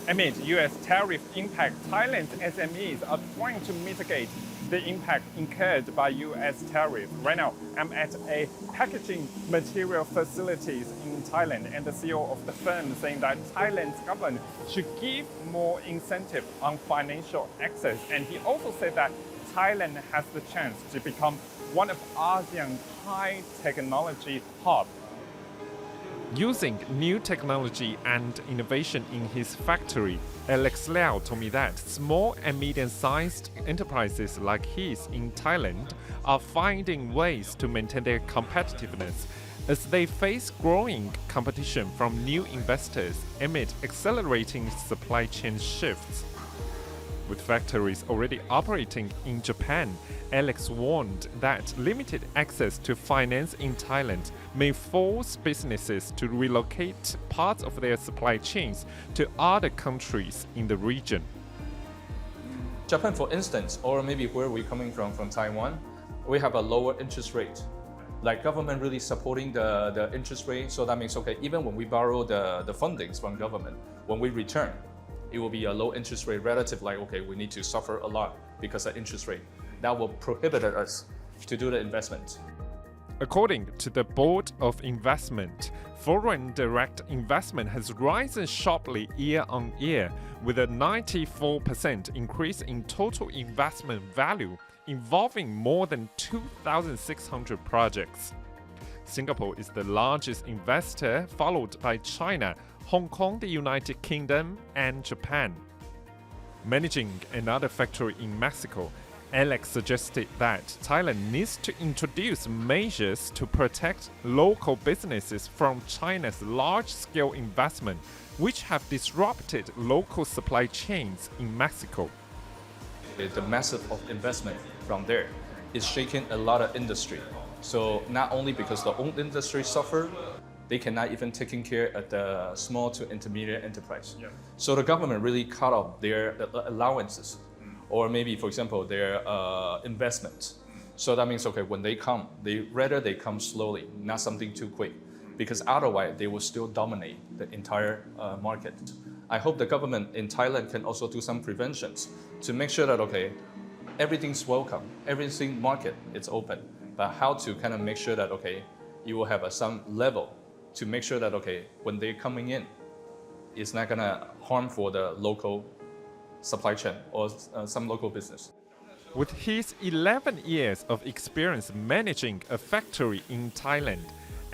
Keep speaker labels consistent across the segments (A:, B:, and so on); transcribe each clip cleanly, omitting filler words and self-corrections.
A: Amid U.S. tariff impact, Thailand's SMEs are trying to mitigate the impact incurred by U.S. tariffs. Right now, I'm at a packaging material facilities in Thailand, and the CEO of the firm saying that Thailand's government should give more incentive on financial access. And he also said that Thailand has the chance to become one of ASEAN's high technology hubs. Using new technology and innovation in his factory, Alex Liao told me that small and medium-sized enterprises like his in Thailand are finding ways to maintain their competitiveness as they face growing competition from new investors amid accelerating supply chain shifts. With factories already operating in Japan, Alex warned that limited access to finance in Thailand may force businesses to relocate parts of their supply chains to other countries in the region.
B: Japan, for instance, or maybe where we're coming from Taiwan, we have a lower interest rate. Like government really supporting the interest rate, so that means, okay, even when we borrow the fundings from government, when we return, it will be a low interest rate relative, like, okay, we need to suffer a lot because of interest rate. That will prohibit us to do the investment.
A: According to the Board of Investment, foreign direct investment has risen sharply year on year, with a 94% increase in total investment value, involving more than 2,600 projects. Singapore is the largest investor, followed by China, Hong Kong, the United Kingdom, and Japan. Managing another factory in Mexico, Alex suggested that Thailand needs to introduce measures to protect local businesses from China's large-scale investment, which have disrupted local supply chains in Mexico.
B: The massive of investment from there is shaking a lot of industry. So not only because the own industry suffer, they cannot even taking care of the small to intermediate enterprise. Yeah. So the government really cut off their allowances, or maybe, for example, their investments. So that means, okay, when they come, they come slowly, not something too quick, because otherwise they will still dominate the entire market. I hope the government in Thailand can also do some preventions to make sure that, okay, everything's welcome, everything market is open, but how to kind of make sure that, okay, you will have some level to make sure that, okay, when they're coming in, it's not gonna harm for the local supply chain or some local business.
A: With his 11 years of experience managing a factory in Thailand,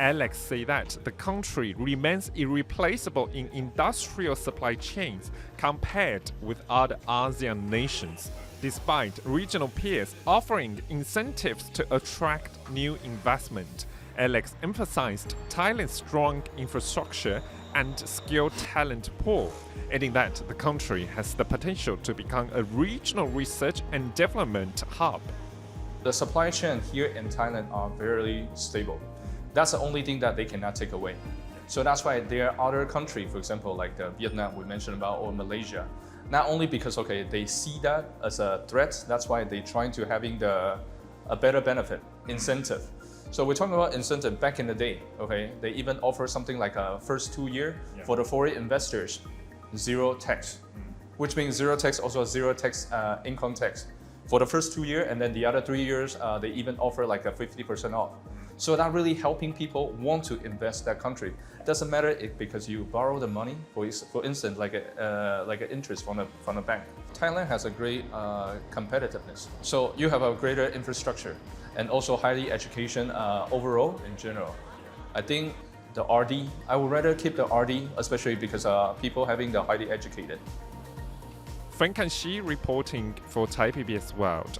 A: Alex said that the country remains irreplaceable in industrial supply chains compared with other ASEAN nations, despite regional peers offering incentives to attract new investment. Alex emphasized Thailand's strong infrastructure and skilled talent pool, adding that the country has the potential to become a regional research and development hub.
B: The supply chain here in Thailand are very stable. That's the only thing that they cannot take away. So that's why there are other countries, for example, like the Vietnam we mentioned about, or Malaysia, not only because, okay, they see that as a threat, that's why they're trying to having a better benefit, incentive. So we're talking about incentive back in the day, okay? They even offer something like a first 2 year for the foreign investors, zero tax, which means zero tax, also zero tax income tax for the first 2 years, and then the other 3 years, they even offer like a 50% off. So that really helping people want to invest that country. Doesn't matter if because you borrow the money, for instance, like an interest from a bank. Thailand has a great competitiveness. So you have a greater infrastructure and also highly education overall in general. I think the RD, I would rather keep the RD, especially because people having the highly educated.
A: Frank and Shi reporting for Thai PBS World.